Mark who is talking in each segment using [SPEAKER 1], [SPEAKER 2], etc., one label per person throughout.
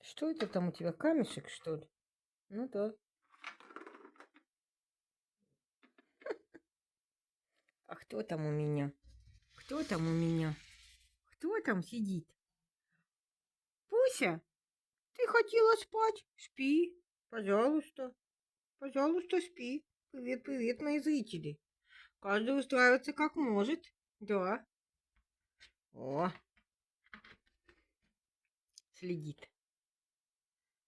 [SPEAKER 1] Что это там у тебя, камешек, что ли? Ну да. А кто там у меня? Кто там у меня? Кто там сидит? Пуся, ты хотела спать? Спи, пожалуйста. Пожалуйста, спи. Привет, привет, мои зрители. Каждый устраивается как может. Да. О, следит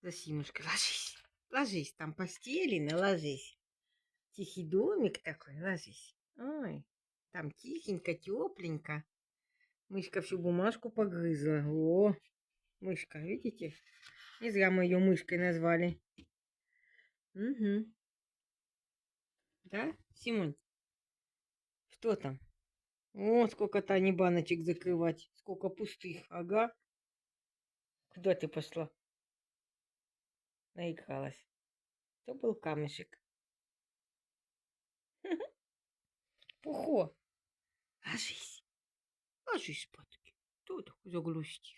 [SPEAKER 1] за Симушкой. Ложись. Ложись, там постелено, ложись. Тихий домик такой, ложись. Ой, там тихенько, тепленько. Мышка всю бумажку погрызла. О, мышка, видите? Не зря мы ее мышкой назвали. Угу. Да, Симон? Что там? О, сколько-то они баночек закрывать. Сколько пустых. Ага. Куда ты пошла? Наигралась. То был камешек. Пухо. Ложись. Ложись спадки. Кто такой заглустил?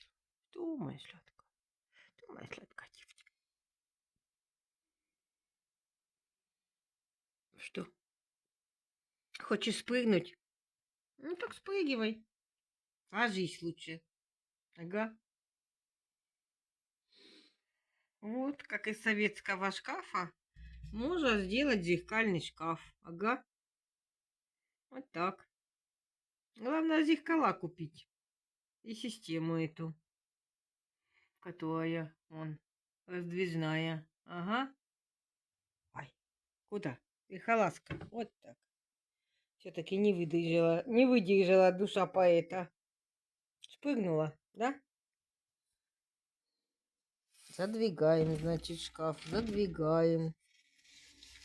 [SPEAKER 1] Что, моя сладкая? Что, моя сладкая девочка? Что? Хочешь спрыгнуть? Ну так спрыгивай. Ложись лучше. Ага. Вот, как из советского шкафа можно сделать зеркальный шкаф. Ага. Вот так. Главное зеркала купить. И систему эту, которая, вон, раздвижная. Ага. Ай, куда? Зеркаласка. Вот так. Все-таки не выдержала душа поэта. Спрыгнула, да? Задвигаем, значит, шкаф. Задвигаем.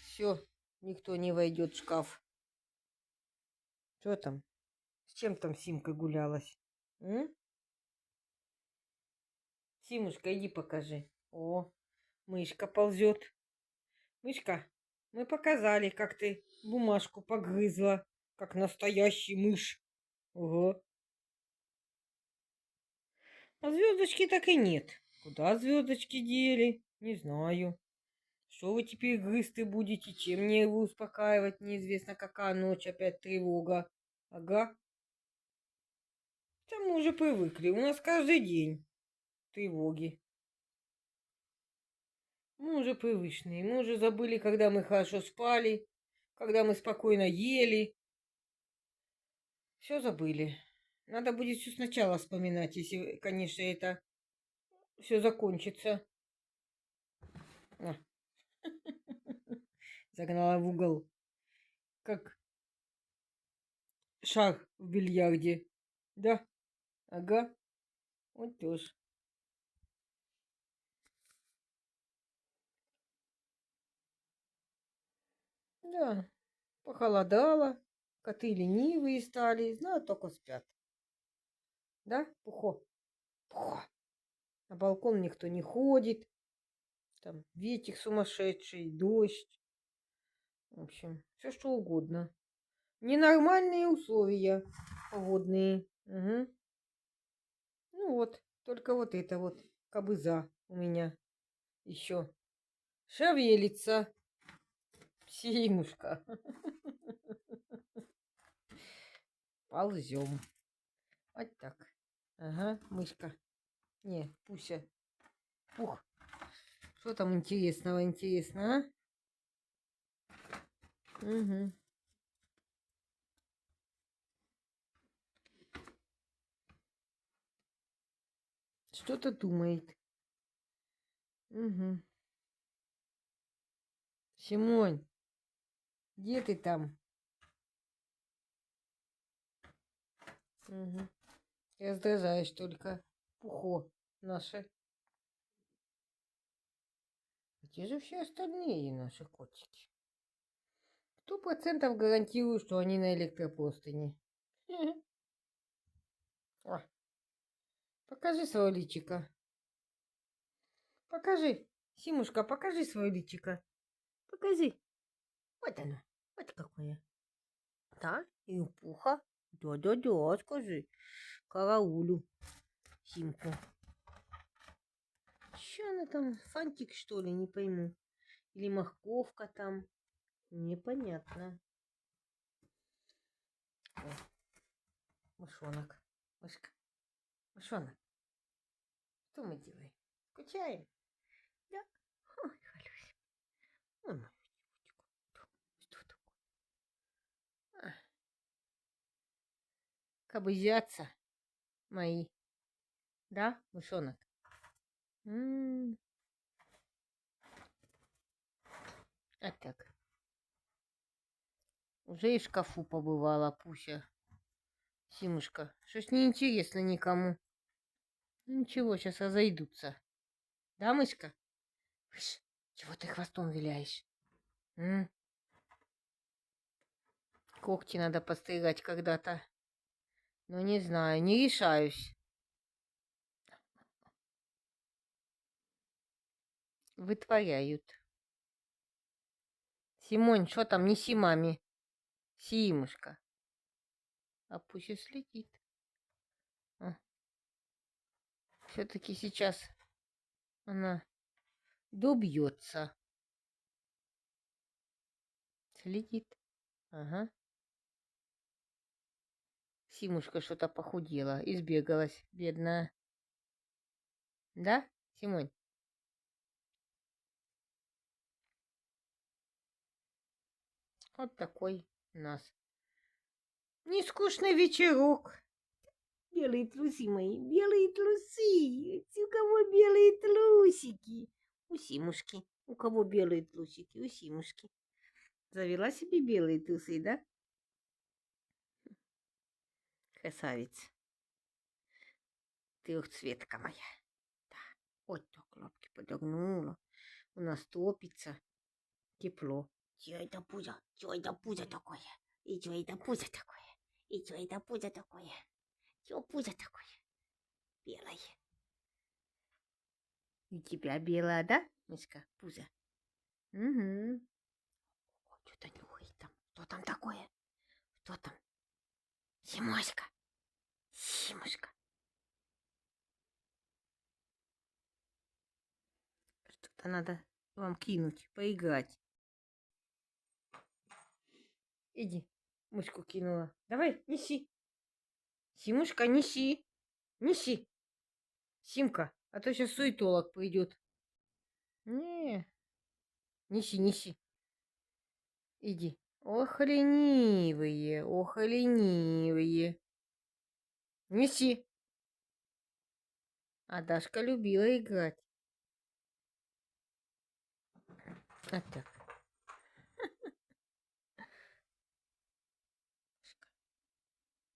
[SPEAKER 1] Все, никто не войдет в шкаф. Что там? С чем там Симка гулялась? М? Симушка, иди покажи. О, мышка ползет. Мышка, мы показали, как ты бумажку погрызла, как настоящий мышь. Ого. А звездочки так и нет. Куда звездочки дели? Не знаю. Что вы теперь грызть будете? Чем мне его успокаивать? Неизвестно, какая ночь, опять тревога. Ага. Да мы уже привыкли. У нас каждый день тревоги. Мы уже привычные. Мы уже забыли, когда мы хорошо спали, когда мы спокойно ели. Все забыли. Надо будет все сначала вспоминать, если, конечно, это все закончится. А, загнала в угол, как шаг в бильярде. Да, ага, вот тоже. Да, похолодало, коты ленивые стали, знают, только спят. Да, Пухо? Пухо. На балкон никто не ходит, там ветер сумасшедший, дождь. В общем, все что угодно. Ненормальные условия погодные. Угу. Ну вот, только вот это вот кобыза у меня еще шевелится. Симушка. Ползем. Вот так. Ага, мышка. Не, Пуся. Пух. Что там интересного, а? Угу. Что-то думает. Угу. Симонь, где ты там? Угу. Раздражаешь только. Пухо наше. Где же все остальные наши котики? 100% гарантирую, что они на электропостыне. О, покажи свое личико. Покажи. Симушка, покажи свое личико. Покажи. Вот оно. Вот какое. Да? И у пуха. Да-да-да, скажи. Караулю. Симку. Что она там? Фантик, что ли? Не пойму. Или морковка там? Непонятно. О, мышонок. Мышка. Мышонок. Что мы делаем? Скучаем? Да? Ой, Халюсь. Ой, мою девочку. Что такое? А, кобызятся мои. Да, мышонок? А так. Уже и в шкафу побывала Пуся. Симушка. Что-ж неинтересно никому. Ну, ничего, сейчас разойдутся. Да, мышка? Выш, чего ты хвостом виляешь? Когти надо постригать когда-то. Но не знаю, не решаюсь. Вытворяют. Симонь, что там, неси маме. Симушка. А Пуся следит. Все-таки сейчас она добьется. Следит. Ага. Симушка что-то похудела, избегалась, бедная. Да, Симонь? Вот такой у нас нескучный вечерок. Белые трусы мои, белые трусы. У кого белые трусики? У Симушки. У кого белые трусики? У Симушки. Завела себе белые трусы, да? Красавица. Трехцветка моя. Да. Вот так лапки подогнула. У нас топится. Тепло. Чё это пузо? Чё это пузо такое? И чё это пузо такое? И чё это пузо такое? Чё пузо такое? Белое. У тебя белая, да, мышка? Пузо. Угу. Что-то нюхает там. Что там такое? Что там? Симоська. Симушка. Что-то надо вам кинуть, поиграть. Иди. Мышку кинула. Давай, неси. Симушка, неси. Неси. Симка, а то сейчас суетолог придет. Не. Неси, неси. Иди. Ох, ленивые, ох, ленивые. Неси. А Дашка любила играть. А так.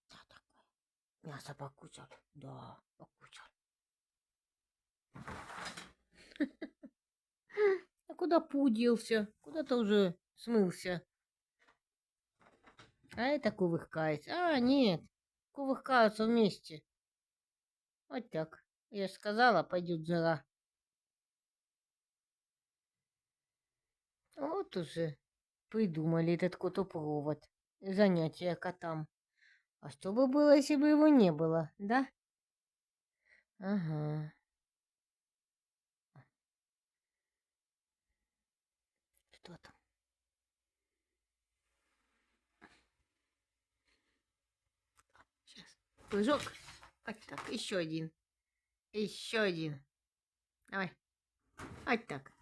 [SPEAKER 1] Что такое? Мясо покушал? Да, покушал. А куда пуделся? Куда-то уже смылся. А это кувыркается. А, нет. Кувыркаются вместе. Вот так. Я же сказала, пойдет жара. Вот уже придумали этот котопровод. Занятия котам. А что бы было, если бы его не было, да? Ага. Что там? Сейчас. Прыжок. Вот так. Еще один. Еще один. Давай. Вот так.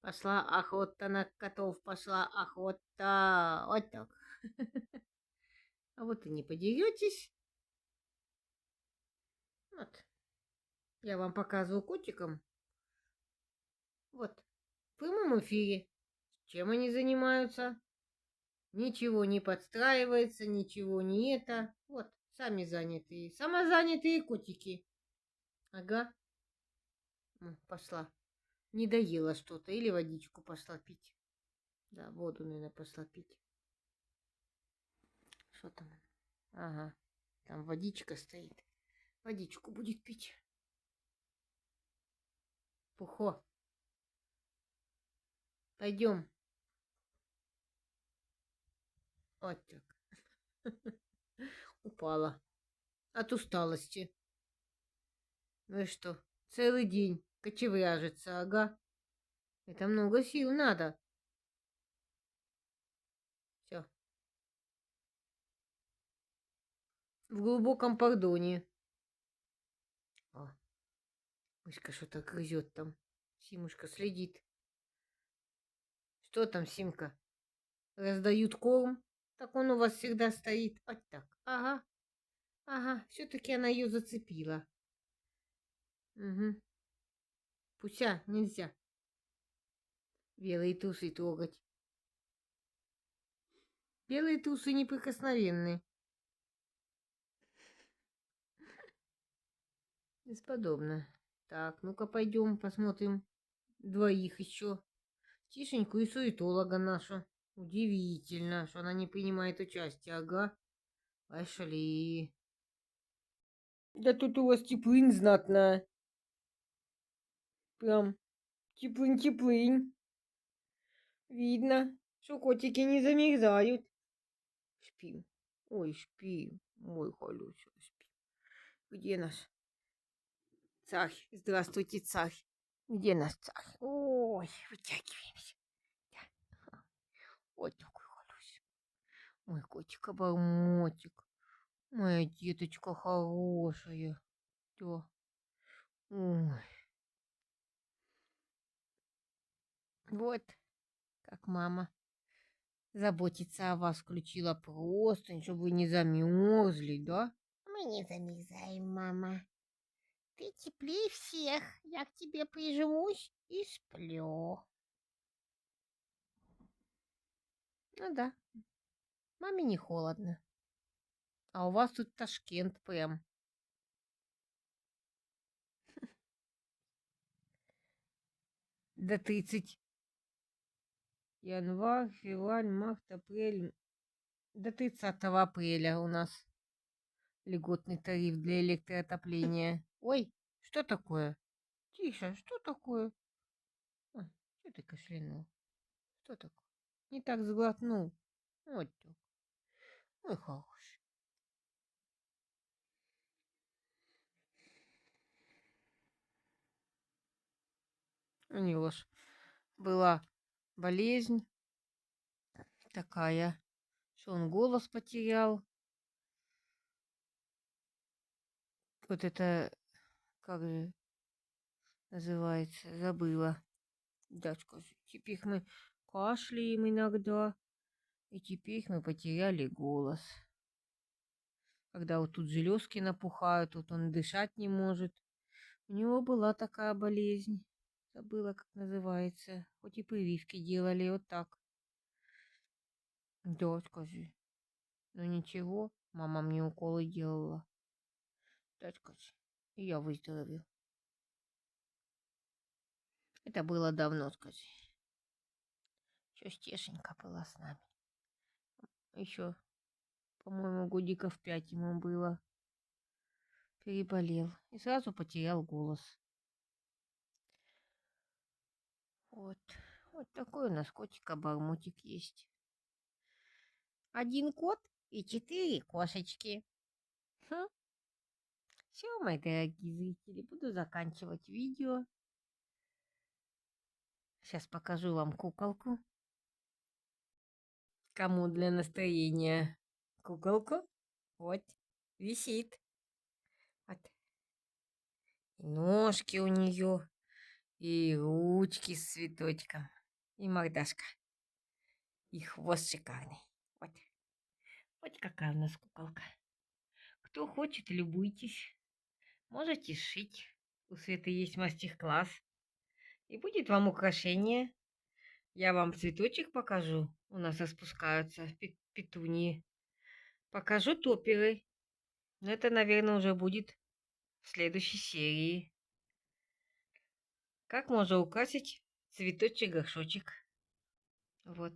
[SPEAKER 1] Пошла охота на котов. Пошла охота. Вот так. А вот и не подеретесь. Вот. Я вам показываю котикам. Вот. В прямом эфире. Чем они занимаются? Ничего не подстраивается, ничего не это. Вот, сами занятые. Самозанятые котики. Ага. Пошла. Не доела что-то. Или водичку пошла пить. Да, воду, наверное, пошла пить. Что там? Ага. Там водичка стоит. Водичку будет пить. Пухо. Пойдем. Вот так. Упала. От усталости. Ну и что? Целый день кочевряжется, ага. Это много сил надо. Все. В глубоком пардоне. О, мышка что-то грызет там. Симушка следит. Что там, Симка? Раздают корм? Так он у вас всегда стоит. Вот так. Ага. Ага. Все-таки она ее зацепила. Угу. Пуся, нельзя. Белые тусы трогать. Белые тусы неприкосновенны. Бесподобно. Так, ну-ка пойдем посмотрим двоих еще. Тишеньку и суетолога нашу. Удивительно, что она не принимает участие. Ага. Пошли. Да тут у вас теплынь знатная. Прям теплынь-теплынь. Видно, что котики не замерзают. Спим. Ой, спим. Ой, Халюся, спим. Где наш царь? Здравствуйте, царь. Где наш царь? Ой, вытягиваемся. Да. Вот такой Халюся. Мой котик-обормотик. Моя деточка хорошая. Да. Ой. Вот как мама заботится о вас, включила простынь, чтобы вы не замерзли, да? Мы не замерзаем, мама. Ты теплее всех. Я к тебе прижмусь и сплю. Ну да, маме не холодно. А у вас тут Ташкент прям. До 30. Январь, февраль, март, апрель. До 30 апреля у нас льготный тариф для электроотопления. Ой, что такое? Тише, что такое? Ой, что ты кашлянул? Что такое? Не так сглотнул. Вот так. Ой, хороший. У него ж была болезнь такая, что он голос потерял. Вот это, как же называется, забыла. Да, скажи. Теперь мы кашляем иногда, и теперь мы потеряли голос. Когда вот тут железки напухают, вот он дышать не может. У него была такая болезнь. Забыла, как называется. Хоть и прививки делали вот так. Да, скажи. Ну ничего, мама мне уколы делала. Да, скажи. И я выздоровел. Это было давно, скажи. Еще Стешенька была с нами. Еще, по-моему, годиков 5 ему было. Переболел. И сразу потерял голос. Вот. Вот такой у нас котик-обормотик есть. 1 кот и 4 кошечки. Хм. Все, мои дорогие зрители, буду заканчивать видео. Сейчас покажу вам куколку. Кому для настроения куколку? Вот, висит. Вот. И ножки у нее, и ручки с цветочком, и мордашка, и хвост шикарный. Вот. Вот какая у нас куколка. Кто хочет, любуйтесь. Можете сшить. У Светы есть мастер-класс. И будет вам украшение. Я вам цветочек покажу. У нас распускаются петунии. Покажу топеры. Но это, наверное, уже будет в следующей серии. Как можно украсить цветочек-горшочек. Вот.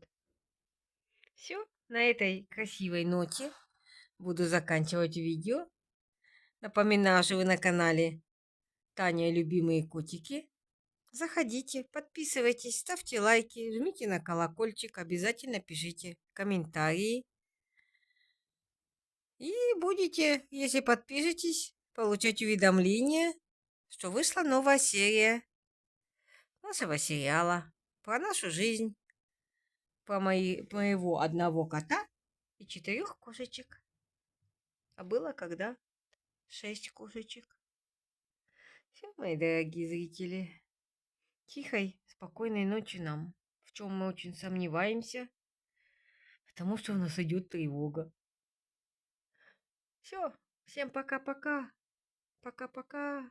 [SPEAKER 1] Все. На этой красивой ноте буду заканчивать видео. Напоминаю, что вы на канале Таня и любимые котики. Заходите, подписывайтесь, ставьте лайки, жмите на колокольчик, обязательно пишите комментарии. И будете, если подпишетесь, получать уведомления что вышла новая серия нашего сериала про нашу жизнь, про моего одного кота и 4 кошечек. А было когда 6 кошечек. Все, мои дорогие зрители, тихой, спокойной ночи нам, в чем мы очень сомневаемся, потому что у нас идет тревога. Все, всем пока-пока. Пока-пока.